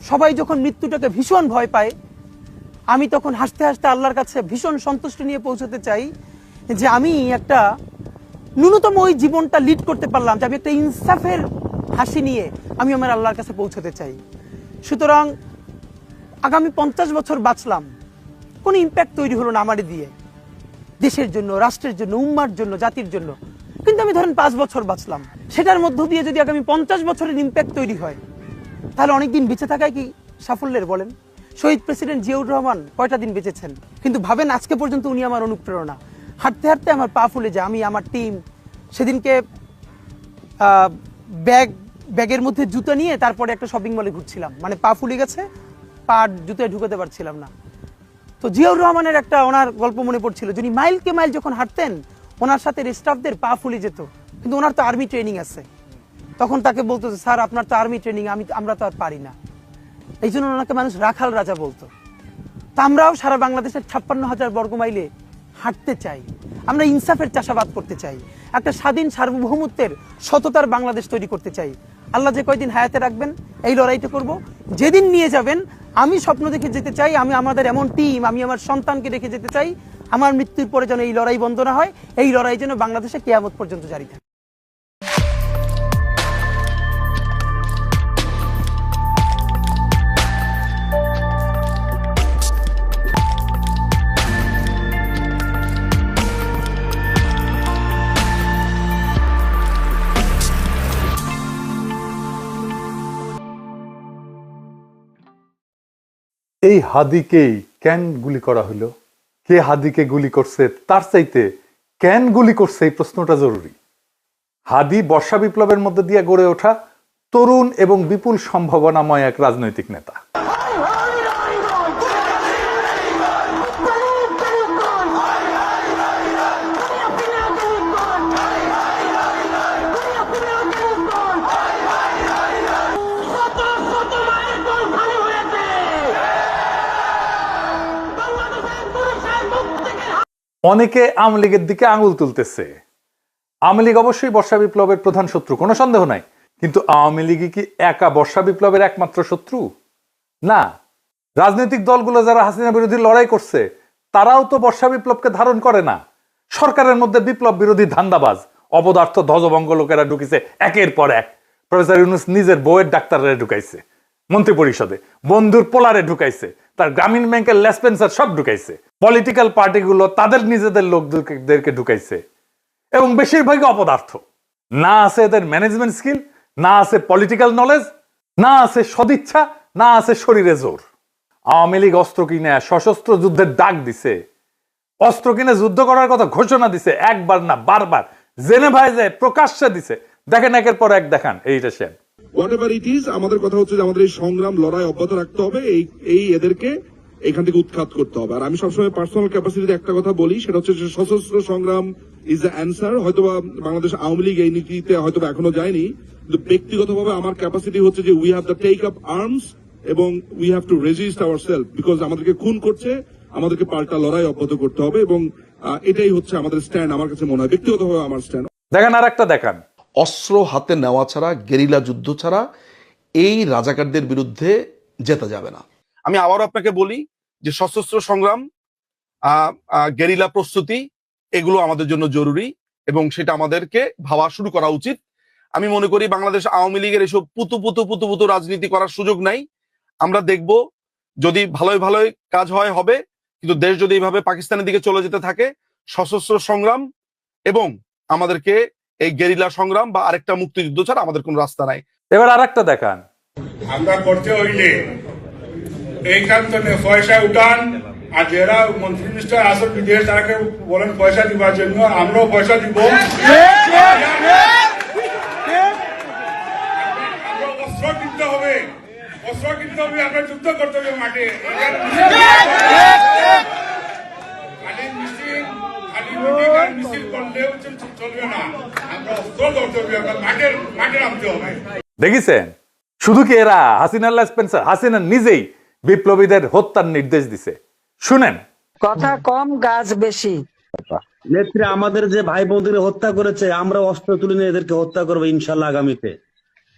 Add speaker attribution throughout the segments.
Speaker 1: সবাই যখন মৃত্যুটাকে ভীষণ ভয় পায়, আমি তখন হাসতে হাসতে আল্লাহর কাছে ভীষণ সন্তুষ্টি নিয়ে পৌঁছতে চাই যে আমি একটা ন্যূনতম ওই জীবনটা লিড করতে পারলাম, যে আমি একটা ইনসাফের হাসি নিয়ে আমি আমার আল্লাহর কাছে পৌঁছতে চাই। সুতরাং আগামী 50 বছর বাঁচলাম, কোনো ইম্প্যাক্ট তৈরি হলো না আমারে দিয়ে, দেশের জন্য, রাষ্ট্রের জন্য, উম্মার জন্য, জাতির জন্য। কিন্তু আমি ধরেন 5 বছর বাঁচলাম, সেটার মধ্য দিয়ে যদি আগামী 50 বছরের ইম্প্যাক্ট তৈরি হয়, তাহলে অনেকদিন বেঁচে থাকায় কি সাফল্যের বলেন? শহীদ প্রেসিডেন্ট জিয়াউর রহমান কয়টা দিন বেঁচেছেন, কিন্তু ভাবেন আজকে পর্যন্ত উনি আমার অনুপ্রেরণা। হাঁটতে হাঁটতে আমার পা ফুলে যায়। আমি, আমার টিম সেদিনকে ব্যাগের মধ্যে জুতো নিয়ে তারপরে একটা শপিং মলে ঘুরছিলাম, মানে পা ফুলে গেছে, পা জুতোয় ঢুকাতে পারছিলাম না। তো জিয়াউর রহমানের একটা ওনার গল্প মনে পড়ছিল, যিনি মাইলকে মাইল যখন হাঁটতেন ওনার সাথে স্টাফদের পা ফুলে যেত, কিন্তু ওনার তো আর্মি ট্রেনিং আছে। তখন তাকে বলতো, স্যার আপনার তো আর্মি ট্রেনিং, আমরা তো আর পারি না। এই জন্য ওনাকে মানুষ রাখাল রাজা বলতো। তা আমরাও সারা বাংলাদেশের 56,000 বর্গ মাইলে হাঁটতে চাই। আমরা ইনসাফের চাষাবাদ করতে চাই, একটা স্বাধীন সার্বভৌমত্বের সততার বাংলাদেশ তৈরি করতে চাই। আল্লাহ যে কয়দিন হায়াতে রাখবেন এই লড়াইটা করব। যেদিন নিয়ে যাবেন আমি স্বপ্ন দেখে যেতে চাই, আমি আমাদের এমন টিম, আমি আমার সন্তানকে রেখে যেতে চাই, আমার মৃত্যুর পরে যেন এই লড়াই বন্ধ না হয়, এই লড়াই যেন বাংলাদেশে কিয়ামত পর্যন্ত জারি থাকে।
Speaker 2: এই হাদিকেই কেন গুলি করা হলো? কে হাদিকে গুলি করছে তার চাইতে কেন গুলি করছে এই প্রশ্নটা জরুরি। হাদি বর্ষা বিপ্লবের মধ্যে দিয়ে গড়ে ওঠা তরুণ এবং বিপুল সম্ভাবনাময় এক রাজনৈতিক নেতা। অনেকে আওয়ামী লীগের দিকে আঙুল তুলতেছে। আওয়ামী লীগ অবশ্যই বর্ষা বিপ্লবের প্রধান শত্রু, কোনো সন্দেহ নাই, কিন্তু আওয়ামী লীগই কি একা বর্ষা বিপ্লবের একমাত্র শত্রু? না, রাজনৈতিক দলগুলো যারা হাসিনা বিরোধী লড়াই করছে তারাও তো বর্ষা বিপ্লবকে ধারণ করে না। সরকারের মধ্যে বিপ্লব বিরোধী ধান্দাবাজ অপদার্থ ধ্বজভঙ্গ লোকেরা ঢুকিছে একের পর এক। প্রফেসর ইউনূস নিজের বউয়ের ডাক্তাররা ঢুকাইছে মন্ত্রী পরিষদে, বন্ধুর পোলারে ঢুকাইছে, তার গ্রামীণ ব্যাংকের লেসপেন্সার সব ঢুকাইছে, পলিটিক্যাল পার্টিগুলো তাদের নিজেদের লোকদেরকে ঢুকাইছে, এবং বেশিরভাগই অপদার্থ। না আছে এদের ম্যানেজমেন্ট স্কিল, না আছে পলিটিক্যাল নলেজ, না আছে সদিচ্ছা, না আছে শরীরে জোর। আওয়ামী লীগ অস্ত্র কিনে সশস্ত্র যুদ্ধের ডাক দিছে, অস্ত্র কিনে যুদ্ধ করার কথা ঘোষণা দিছে, একবার না বারবার জেনেভায় যায় প্রকাশ্যে দিছে। দেখেন একের পর এক দেখান এইটা শেন।
Speaker 3: হোয়াটএভার ইট ইজ, আমাদের কথা হচ্ছে যে আমাদের এই সংগ্রাম লড়াই অব্যাহত রাখতে হবে, এই এদেরকে এখান থেকে উৎখাত করতে হবে। আর আমি সবসময় পার্সোনাল ক্যাপাসিটিতে একটা কথা বলি, সেটা হচ্ছে সশস্ত্র সংগ্রাম ইজ দ্য অ্যান্সার। হয়তোবা বাংলাদেশ আওয়ামী লীগ এই নীতিতে হয়তো এখনো যায়নি, কিন্তু ব্যক্তিগতভাবে আমার ক্যাপাসিটি হচ্ছে যে we have the take up arms এবং we have to resist our self, because আমাদেরকে খুন করছে, আমাদেরকে পাল্টা লড়াই অব্যাহত করতে হবে, এবং এটাই হচ্ছে আমাদের স্ট্যান্ড। আমার কাছে মনে হয় ব্যক্তিগতভাবে আমার স্ট্যান্ড।
Speaker 2: দেখেন আর একটা দেখান,
Speaker 4: অস্ত্র হাতে নেওয়া ছাড়া, গেরিলা যুদ্ধ ছাড়া এই রাজাকারদের বিরুদ্ধে জেতা যাবে না।
Speaker 5: আমি আবারও আপনাকে বলি যে সশস্ত্র সংগ্রাম, গেরিলা প্রস্তুতি, এগুলো আমাদের জন্য জরুরি এবং সেটা আমাদেরকে ভাবা শুরু করা উচিত। আমি মনে করি বাংলাদেশ আওয়ামী লীগের এসব পুতু রাজনীতি করার সুযোগ নাই। আমরা দেখব যদি ভালোই ভালোই কাজ হয় হবে, কিন্তু দেশ যদি এইভাবে পাকিস্তানের দিকে চলে যেতে থাকে, সশস্ত্র সংগ্রাম এবং আমাদেরকে এই গেরিলা সংগ্রাম বা আরেকটা মুক্তিযুদ্ধ ছাড়া আমাদের কোন রাস্তা নাই।
Speaker 2: এবার আর একটা দেখান,
Speaker 6: আমরা করতে হইলে এইখান থেকে পয়সা উঠান, আর যারা মন্ত্রী মিনিস্টার আসল বিদেশ তাকে বলেন পয়সা দিবার জন্য, আমরাও পয়সা দিব, অস্ত্র কিনতে হবে, আমরা যুদ্ধ করতে হবে মাঠে। মিছিল করলেও চলবে না, আমরা অস্ত্র ধরতে হবে, আমরা মাঠে নামতে হবে।
Speaker 2: দেখেছেন শুধু কি এরা হাসিনা লেসপেন্সার, হাসিনা নিজেই বিপ্লবীদের হত্যার নির্দেশ দিছে। শুনেন,
Speaker 7: কথা কম গাছ বেশি।
Speaker 8: নেত্রী আমাদের যে ভাই বোনদের হত্যা করেছে, আমরা অস্ত্র তুলে নিয়ে এদেরকে হত্যা করবো ইনশাল্লাহ আগামীতে।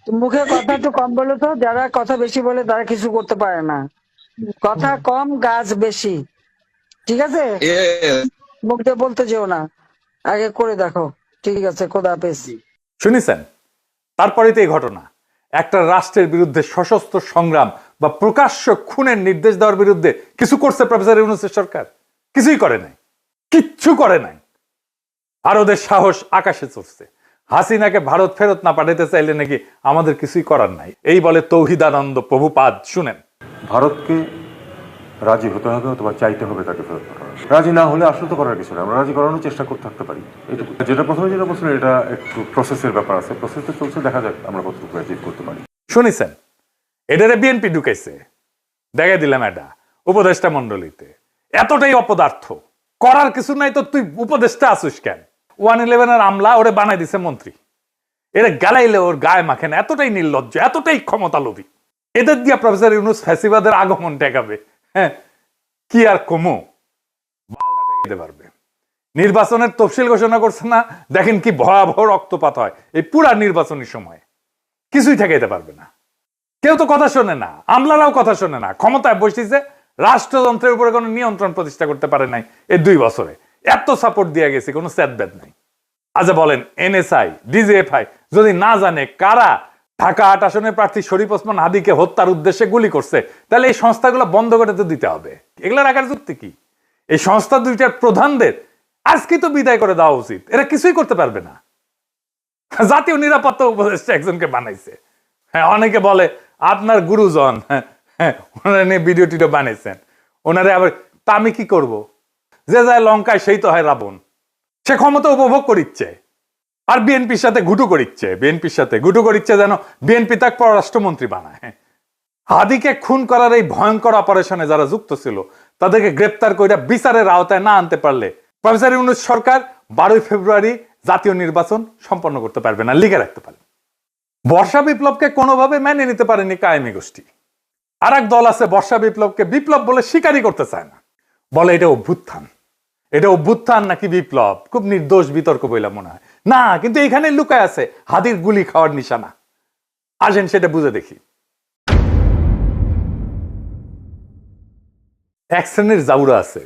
Speaker 7: মুখে কথা একটু কম বলো তো, যারা কথা বেশি বলে তারা কিছু করতে পারে না। কথা কম গাছ বেশি, ঠিক আছে? মুখ দিয়ে বলতে যেও না, আগে করে দেখো। ঠিক আছে, খোদা হাফেজ।
Speaker 2: শুনেছেন? তারপরেই তো এই ঘটনা। একটা রাষ্ট্রের বিরুদ্ধে সশস্ত্র সংগ্রাম বা প্রকাশ্য খুনের নির্দেশ দেওয়ার বিরুদ্ধে কিছু করছে প্রফেসর ইউনূসের সরকার? কিছুই করে নাই, কিচ্ছু করে নাই। আর ওদের সাহস আকাশে চড়ছে। হাসিনাকে ভারত ফেরত না পাঠাতে চাইলে নাকি আমাদের কিছুই করার নাই, এই বলে তৌহিদানন্দ প্রভুপাদ। শুনেন,
Speaker 8: ভারতকে রাজি হতে হবে অথবা চাইতে হবে তাকে ফেরত পাঠানো। রাজি না হলে আসলে তো করার কিছু নেই, আমরা রাজি করানোর চেষ্টা করতে থাকতে পারি, এটুকু। যেটা প্রথমে যেটা বলছিলেন, এটা একটু প্রসেসের ব্যাপার আছে, প্রসেসে চলছে, দেখা যাক আমরা কতটুকু অ্যাচিভ করতে পারি।
Speaker 2: শুনেছেন? এটারে বিএনপি ঢুকাইছে, দেখে দিলাম এটা উপদেষ্টা মন্ডলীতে। এতটাই অপদার্থ, করার কিছু নাই তো তুই উপদেষ্টা আসিস কেন? 111 আমলা ওরে বানাই দিছে মন্ত্রী। এরা গালাইলে ওর গায়ে মাখে না, এতটাই নির্লজ্জ, এতটাই ক্ষমতা লোভী। এদের দিয়া প্রফেসর ইউনূস ফ্যাসিবাদের আগমন ঠেকাবে। হ্যাঁ, কি আর কমো, বালটা ঠেকাইতে পারবে। নির্বাচনের তফসিল ঘোষণা করছে না, দেখেন কি ভয়াবহ রক্তপাত হয় এই পুরা নির্বাচনের সময়। কিছুই ঠেকাইতে পারবে না। কেউ তো কথা শোনে না, আমলারাও কথা শোনে না। ক্ষমতায় বসেছে, রাষ্ট্রযন্ত্রের উপরে কোনো নিয়ন্ত্রণ প্রতিষ্ঠা করতে পারে নাই এই 2 বছরে। এত সাপোর্ট দিয়ে গেছে, কোনো স্যাদব্যাদ নাই। আচ্ছা বলেন, এনএসআই, ডিজিএফআই যদি না জানে কারা ঢাকা 8 আসনের প্রার্থী শরীফ ওসমান হাদিকে হত্যার উদ্দেশ্যে গুলি করছে, তাহলে এই সংস্থাগুলো বন্ধ করে তো দিতে হবে। এগুলো রাখার যুক্তি কি? এই সংস্থা দুইটার প্রধানদের আজকে তো বিদায় করে দেওয়া উচিত। এরা কিছুই করতে পারবে না। জাতীয় নিরাপত্তা উপদেষ্টা একজনকে বানাইছে। হ্যাঁ, অনেকে বলে আপনার গুরুজন, হ্যাঁ, ওনারা নিয়ে ভিডিও টিডিও বানাইছেন। ওনারে আবার তা আমি কি করব? যে যায় লঙ্কায় সেই তো হয় রাবণ। সে ক্ষমতা উপভোগ করিচ্ছে আর বিএনপির সাথে ঘুটু করিচ্ছে, বিএনপির সাথে ঘুটু করিচ্ছে যেন বিএনপি তাকে পররাষ্ট্রমন্ত্রী বানায়। হাদিকে খুন করার এই ভয়ঙ্কর অপারেশনে যারা যুক্ত ছিল তাদেরকে গ্রেপ্তার করে বিচারের আওতায় না আনতে পারলে প্রফেসর ইউনূস সরকার 12 ফেব্রুয়ারি জাতীয় নির্বাচন সম্পন্ন করতে পারবে না, লিখে রাখতে পারে। বর্ষা বিপ্লবকে কোনোভাবে মেনে নিতে পারেনি কায়েমি গোষ্ঠী। আর এক দল আছে বর্ষা বিপ্লবকে বিপ্লব বলে স্বীকারই করতে চায় না, বলে এটা অভ্যুত্থান। এটা অভ্যুত্থান নাকি বিপ্লব খুব নির্দোষ বিতর্ক বইলা মনে হয় না, কিন্তু এখানে লুকায় আছে হাদির গুলি খাওয়ার নিশানা। আসেন সেটা বুঝে দেখি। এক শ্রেণীর জাউরা আছে,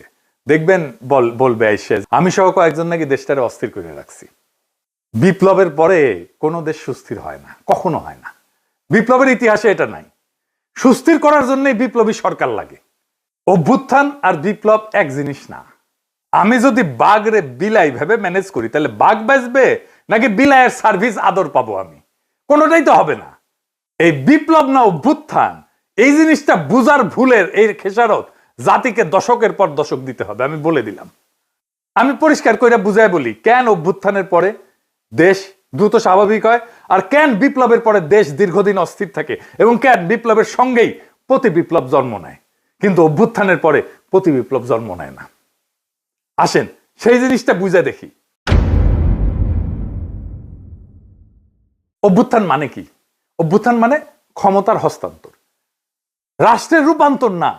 Speaker 2: দেখবেন বলবে আইসে আমি সহ কয়েকজন নাকি দেশটারে অস্থির করে রাখছি। বিপ্লবের পরে কোনো দেশ সুস্থির হয় না, কখনো হয় না। বিপ্লবের ইতিহাসে এটা নাই। সুস্থির করার জন্যই বিপ্লবী সরকার লাগে। অভ্যুত্থান আর বিপ্লব এক জিনিস না। আমি যদি বাঘরে বিলাই ভেবে ম্যানেজ করি তাহলে বাঘ বাঁচবে নাকি বিলাইয়ের সার্ভিস আদর পাবো আমি? কোনোটাই তো হবে না। এই বিপ্লব না অভ্যুত্থান, এই জিনিসটা বুঝার ভুলের এই খেসারত জাতিকে দশকের পর দশক দিতে হবে। আমি বলে দিলাম, আমি পরিষ্কার করে বুঝাই বলি কেন অভ্যুত্থানের পরে দেশ দ্রুত স্বাভাবিক হয় আর কেন বিপ্লবের পরে দেশ দীর্ঘদিন অস্থির থাকে এবং কেন বিপ্লবের সঙ্গেই প্রতি বিপ্লব জন্ম নেয় কিন্তু অভ্যুত্থানের পরে প্রতি বিপ্লব জন্ম নেয় না। আসেন সেই জিনিসটা বুঝে দেখি। অভ্যুত্থান মানে কি? অভ্যুত্থান মানে ক্ষমতার হস্তান্তর, রাষ্ট্রের রূপান্তর না।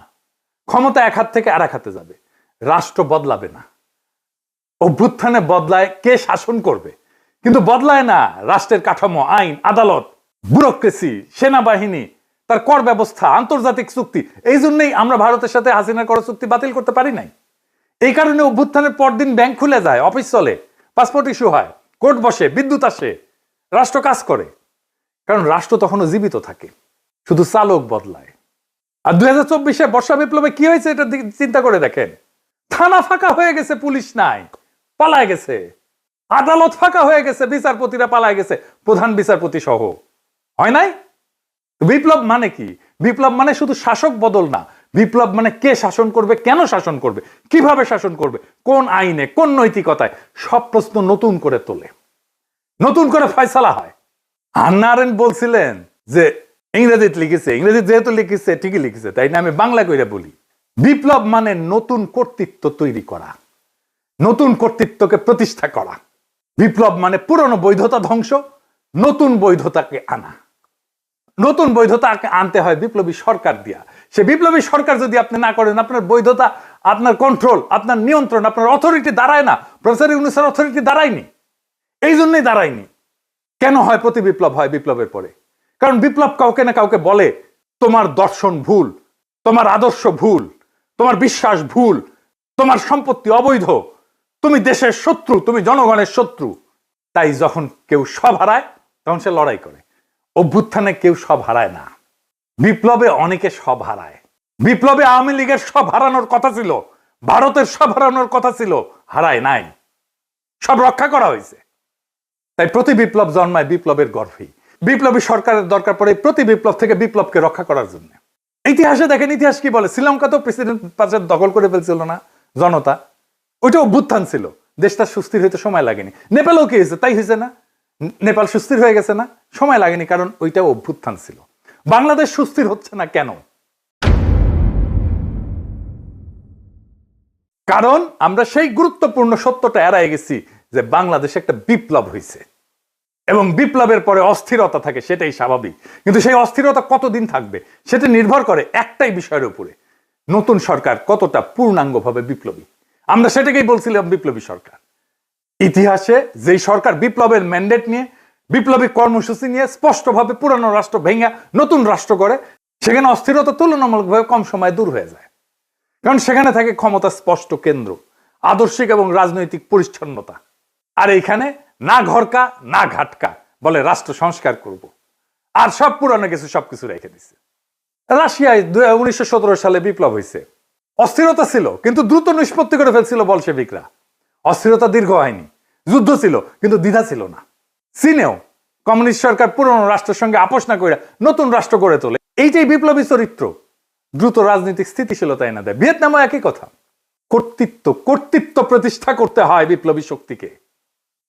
Speaker 2: ক্ষমতা এক হাত থেকে আর এক হাতে যাবে, রাষ্ট্র বদলাবে না। অভ্যুত্থানে বদলায় কে শাসন করবে, কিন্তু বদলায় না রাষ্ট্রের কাঠামো, আইন, আদালত, ব্যুরোক্রেসি, সেনাবাহিনী, তার কর ব্যবস্থা, আন্তর্জাতিক চুক্তি। এই জন্যই আমরা ভারতের সাথে হাসিনার কর চুক্তি বাতিল করতে পারি নাই। এই কারণে অভ্যুত্থানের পরদিন ব্যাংক খুলে যায়, অফিস চলে, পাসপোর্ট ইস্যু হয়, কোর্ট বসে, বিদ্যুৎ আসে, রাষ্ট্র কাজ করে। কারণ রাষ্ট্র তখনও জীবিত থাকে, শুধু চালক বদলায়। আর 2024 বর্ষা বিপ্লবে কি হয়েছে এটা চিন্তা করে দেখেন। থানা ফাঁকা হয়ে গেছে, পুলিশ নাই, পালায় গেছে। আদালত ফাঁকা হয়ে গেছে, বিচারপতিরা পালায় গেছে, প্রধান বিচারপতি সহ। হয় নাই? বিপ্লব মানে কি? বিপ্লব মানে শুধু শাসক বদল না। বিপ্লব মানে কে শাসন করবে, কেন শাসন করবে, কিভাবে শাসন করবে, কোন আইনে, কোন নৈতিকতায়, সব প্রশ্ন নতুন করে তোলে, নতুন করে ফয়সালা হয়। হান্না আরেন্ট বলছিলেন যে ইংরেজিতে লিখেছে, ইংরেজি যেহেতু লিখেছে ঠিকই লিখেছে, তাই না আমি বাংলা কইরা বলি। বিপ্লব মানে নতুন কর্তৃত্ব তৈরি করা, নতুন কর্তৃত্বকে প্রতিষ্ঠা করা। বিপ্লব মানে পুরনো বৈধতা ধ্বংস, নতুন বৈধতাকে আনা। নতুন বৈধতা আনতে হয় বিপ্লবী সরকার দিয়া। সে বিপ্লবী সরকার যদি আপনি না করেন, আপনার বৈধতা, আপনার কন্ট্রোল, আপনার নিয়ন্ত্রণ, আপনার অথরিটি দাঁড়ায় না। প্রফেসর ইউনূসের অথরিটি দাঁড়ায়নি, এই জন্যই দাঁড়ায়নি। কেন হয় প্রতি বিপ্লব হয় বিপ্লবের পরে? কারণ বিপ্লব কাউকে না কাউকে বলে তোমার দর্শন ভুল, তোমার আদর্শ ভুল, তোমার বিশ্বাস ভুল, তোমার সম্পত্তি অবৈধ, তুমি দেশের শত্রু, তুমি জনগণের শত্রু। তাই যখন কেউ সব হারায় তখন সে লড়াই করে। অভ্যুত্থানে কেউ সব হারায় না, বিপ্লবে অনেকে সব হারায়। বিপ্লবে আওয়ামী লীগের সব হারানোর কথা ছিল, ভারতের সব হারানোর কথা ছিল, হারায় নাই, সব রক্ষা করা হয়েছে। তাই প্রতি বিপ্লব জন্মায় বিপ্লবের গর্ভেই। বিপ্লবী সরকারের দরকার পড়ে প্রতি বিপ্লব থেকে বিপ্লবকে রক্ষা করার জন্য। ইতিহাসে দেখেন, ইতিহাস কি বলে, শ্রীলঙ্কা তো প্রেসিডেন্ট পাশে দখল করে ফেলছিল না জনতা, ওইটা অভ্যুত্থান ছিল, দেশটা সুস্থির হইতে সময় লাগেনি। নেপালও কি হয়েছে, তাই হয়েছে না, নেপাল সুস্থির হয়ে গেছে না, সময় লাগেনি, কারণ ওইটা অভ্যুত্থান ছিল। বাংলাদেশ সুস্থির হচ্ছে না কেন? কারণ আমরা সেই গুরুত্বপূর্ণ সত্যটা এড়াই গেছি যে বাংলাদেশে একটা বিপ্লব হয়েছে এবং বিপ্লবের পরে অস্থিরতা থাকে, সেটাই স্বাভাবিক। কিন্তু সেই অস্থিরতা কতদিন থাকবে সেটা নির্ভর করে একটাই বিষয়ের উপরে, নতুন সরকার কতটা পূর্ণাঙ্গভাবে বিপ্লবী। আমরা সেটাকেই বলছিলাম বিপ্লবী সরকার। ইতিহাসে যেই সরকার বিপ্লবের ম্যান্ডেট নিয়ে, বিপ্লবী কর্মসূচি নিয়ে স্পষ্টভাবে পুরানো রাষ্ট্র ভেঙে নতুন রাষ্ট্র করে, সেখানে অস্থিরতা তুলনামূলকভাবে কম সময় দূর হয়ে যায়। কারণ সেখানে থাকে ক্ষমতা স্পষ্ট কেন্দ্র, আদর্শিক এবং রাজনৈতিক পরিচ্ছন্নতা। আর এইখানে না ঘরকা না ঘাটকা, বলে রাষ্ট্র সংস্কার করব, আর সব পুরানো কিছু সবকিছু রেখে দিচ্ছে। রাশিয়ায় 1917 সালে বিপ্লব হয়েছে, অস্থিরতা ছিল কিন্তু দ্রুত নিষ্পত্তি করে ফেলছিল বলশেভিকরা। অস্থিরতা দীর্ঘ হয়নি, যুদ্ধ ছিল কিন্তু দ্বিধা ছিল না। চীনেও কমিউনিস্ট সরকার পুরনো রাষ্ট্রের সঙ্গে আপোষ না করে নতুন রাষ্ট্র গড়ে তোলে। এইটাই বিপ্লবী চরিত্র, দ্রুত রাজনৈতিক স্থিতিশীলতা এনে দেয়। ভিয়েতনামও একই কথা। কর্তৃত্ব প্রতিষ্ঠা করতে হয় বিপ্লবী শক্তিকে।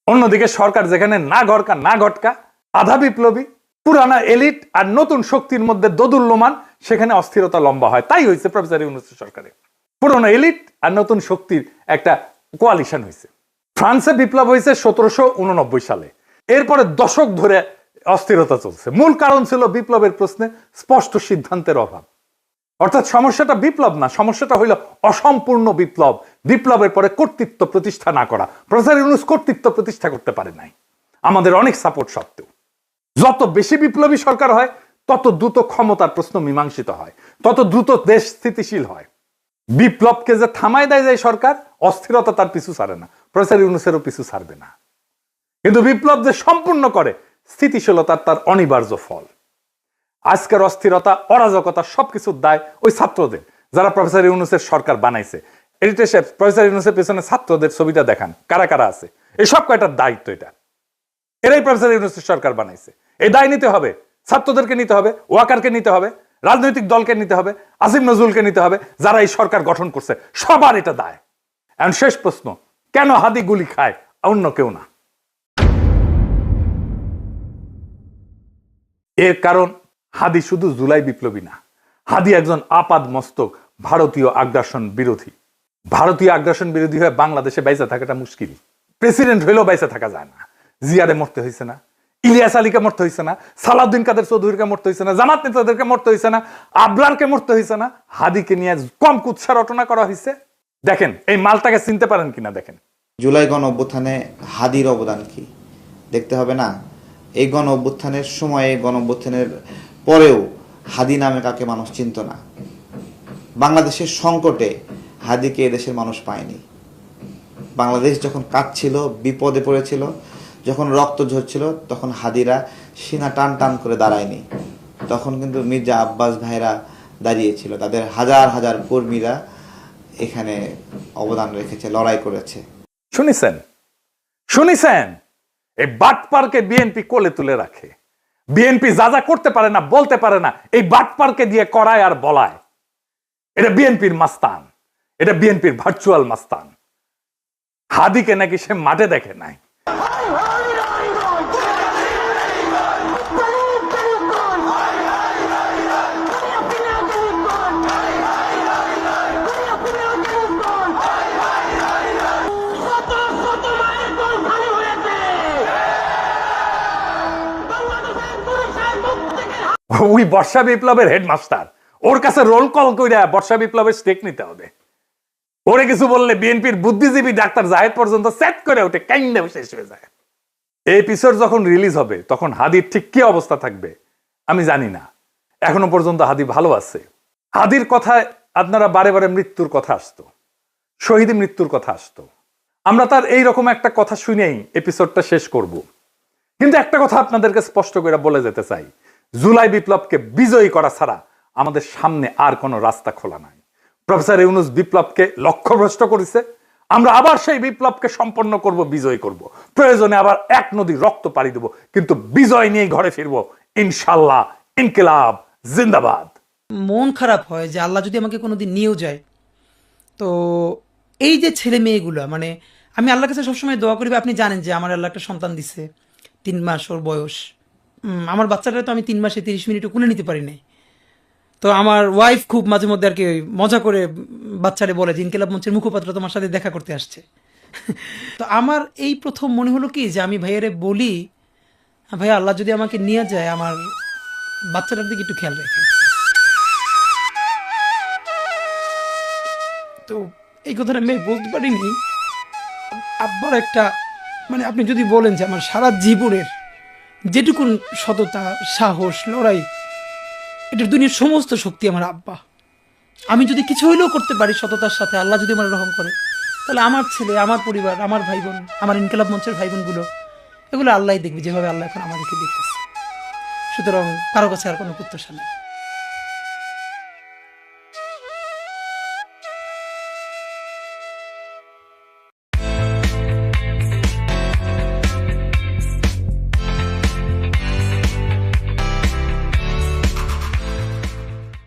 Speaker 2: অন্যদিকে সরকার যেখানে না ঘরকা না ঘটকা, আধা বিপ্লবী, পুরানা এলিট আর নতুন শক্তির মধ্যে দোদুল্যমান, সেখানে অস্থিরতা লম্বা হয়। তাই হয়েছে প্রফেসর ইউনূসের সরকারে, পুরনো এলিট আর নতুন শক্তির একটা কোয়ালিশন হয়েছে। ফ্রান্সে বিপ্লব হয়েছে 1789 সালে। এরপরে দশক ধরে অস্থিরতা চলছে। মূল কারণ ছিল বিপ্লবের প্রশ্নে স্পষ্ট সিদ্ধান্তের অভাব। অর্থাৎ সমস্যাটা বিপ্লব না, সমস্যাটা হইল অসম্পূর্ণ বিপ্লব, বিপ্লবের পরে কর্তৃত্ব প্রতিষ্ঠা না করা। প্রফেসর ইউনূস কর্তৃত্ব প্রতিষ্ঠা করতে পারে নাই, আমাদের অনেক সাপোর্ট সত্ত্বেও। যত বেশি বিপ্লবী সরকার হয় তত দ্রুত ক্ষমতার প্রশ্ন মীমাংসিত হয়, তত দ্রুত দেশ স্থিতিশীল হয়। বিপ্লবকে যে থামায় দেয় যায় সরকার, অস্থিরতা তার পিছু ছাড়ে না, প্রফেসর ইউনূসেরও পিছু ছাড়বে না। কিন্তু বিপ্লব যে সম্পূর্ণ করে, স্থিতিশীলতা তার অনিবার্য ফল। আজকের অস্থিরতা, অরাজকতা সবকিছুর দায় ওই ছাত্রদের, যারা প্রফেসর ইউনূসের সরকার বানাইছে। এডিটর সাহেব, প্রফেসর ইউনূসের পেছনে ছাত্রদের ছবিটা দেখান, কারা কারা আছে। এই সব কয়টার দায়িত্ব এটা, এরাই প্রফেসর ইউনূসের সরকার বানাইছে। এই দায় নিতে হবে, ছাত্রদেরকে নিতে হবে, ওয়াকারকে নিতে হবে, রাজনৈতিক দলকে নিতে হবে, আসিফ নজরুলকে নিতে হবে, যারা এই সরকার গঠন করছে, সবার এটা দায়। এখন শেষ প্রশ্ন, কেন হাদি গুলি খায়, অন্য কেউ না? এর কারণ হাদি শুধু জুলাই বিপ্লবী না, হাদি একজন আপাদ মস্তক ভারতীয় আগ্রাসন বিরোধী। ভারতীয় আগ্রাসন বিরোধী হয়ে বাংলাদেশে বাইসা থাকাটা মুশকিল। প্রেসিডেন্ট হইলেও বাইসা থাকা যায় না। জিয়ারে মরতে হয়েছে না, ইলিয়াস আলীকে মরতে হয়েছে না, সালাউদ্দিন কাদের চৌধুরীকে মরতে হয়েছে না, জামাত নেতাদেরকে মরতে হয়েছে না, আবরারকে মরতে হয়েছে না, হাদিকে নিয়ে কম কুৎসা রটনা করা হয়েছে। দেখেন এই মালটাকে চিনতে পারেন কিনা দেখেন।
Speaker 9: জুলাই গণ অভ্যুত্থানে হাদির অবদান কি দেখতে হবে না? এই গণ অভ্যুত্থানের সময়ে, গণ অভ্যুত্থানের পরেও হাদি নামে কাকে মানুষ চিনত না। বাংলাদেশের সংকটে হাদিকে এদেশের মানুষ পায়নি। বাংলাদেশ যখন কাঁদছিল, বিপদে পড়েছিল, যখন রক্ত ঝরছিল, তখন হাদিরা সিনা টান টান করে দাঁড়ায়নি। তখন কিন্তু মির্জা আব্বাস ভাইরা দাঁড়িয়েছিল, তাদের হাজার হাজার কর্মীরা এখানে অবদান রেখেছে, লড়াই করেছে।
Speaker 2: শুনেছেন এই বাটপারকে বিএনপি কোলে তুলে রাখে। বিএনপি যা যা করতে পারে না, বলতে পারে না, এই বাটপারকে দিয়ে করায় আর বলায়। এটা বিএনপির মাস্তান, এটা বিএনপির ভার্চুয়াল মাস্তান। হাদিকে নাকি সে মাঠে দেখে নাই। ওই বর্ষা বিপ্লবের হেডমাস্টার, ওর কাছে রোল কল কইরা বর্ষা বিপ্লবের স্টেক নিতে হবে। ওরে কিছু বললে বিএনপির বুদ্ধিজীবী ডাক্তার জাহেদ পর্যন্ত সেট করে ওঠে, কাইন্ডে শেষ হয়ে যায়। এই এপিসোড যখন রিলিজ হবে তখন হাদির ঠিক কি অবস্থা থাকবে আমি জানি না। এখনো পর্যন্ত হাদি ভালো আছে। হাদির কথায় আপনারা বারে বারে মৃত্যুর কথা আসতো, শহীদ মৃত্যুর কথা আসতো। আমরা তার এইরকম একটা কথা শুনেই এপিসোডটা শেষ করব। কিন্তু একটা কথা আপনাদেরকে স্পষ্ট করে বলে যেতে চাই, জুলাই বিপ্লবকে বিজয়ী করা ছাড়া আমাদের সামনে আর কোনো রাস্তা খোলা নাই। প্রফেসর ইউনূস বিপ্লবকে লক্ষ্যভ্রষ্ট করেছে। আমরা আবার সেই বিপ্লবকে সম্পন্ন করব, বিজয় করব। প্রয়োজনে আবার এক নদী রক্ত পাড়ি দেব, কিন্তু বিজয় নিয়ে ঘরে ফিরবো ইনশাল্লাহ। ইনকিলাব জিন্দাবাদ।
Speaker 1: মন খারাপ হয় যে আল্লাহ যদি আমাকে কোনোদিন নিয়েও যায়, তো এই যে ছেলে মেয়েগুলো, মানে আমি আল্লাহর কাছে সবসময় দোয়া করি। আপনি জানেন যে আমার আল্লাহ একটা সন্তান দিছে, 3 মাস ওর বয়স। আমার বাচ্চাটা তো আমি 3 মাসে 30 মিনিটও কোলে নিতে পারি নাই। তো আমার ওয়াইফ খুব মাঝে মধ্যে আর কি মজা করে বাচ্চারে বলে যে ইনকিলাব মঞ্চের মুখপাত্র তোমার সাথে দেখা করতে আসছে। তো আমার এই প্রথম মনে হলো কি যে আমি ভাইয়ারে বলি, ভাইয়া আল্লাহ যদি আমাকে নিয়ে যায়, আমার বাচ্চাটার দিকে একটু খেয়াল রাখেন। তো এই কথাটা আমি বলতে পারিনি। আব্বার একটা, মানে আপনি যদি বলেন যে আমার সারা জীবনের যেটুকুন সততা, সাহস, লড়াই, এটার দুনিয়ার সমস্ত শক্তি আমার আব্বা। আমি যদি কিছু হইলেও করতে পারি সততার সাথে, আল্লাহ যদি আমার রহম করে, তাহলে আমার ছেলে, আমার পরিবার, আমার ভাই বোন, আমার ইনকিলাব মঞ্চের ভাই বোনগুলো, এগুলো আল্লাহ দেখবে যেভাবে আল্লাহ এখন আমাদেরকে দেখতেছে। সুতরাং কারো কাছে আর কোনো প্রত্যাশা নেই।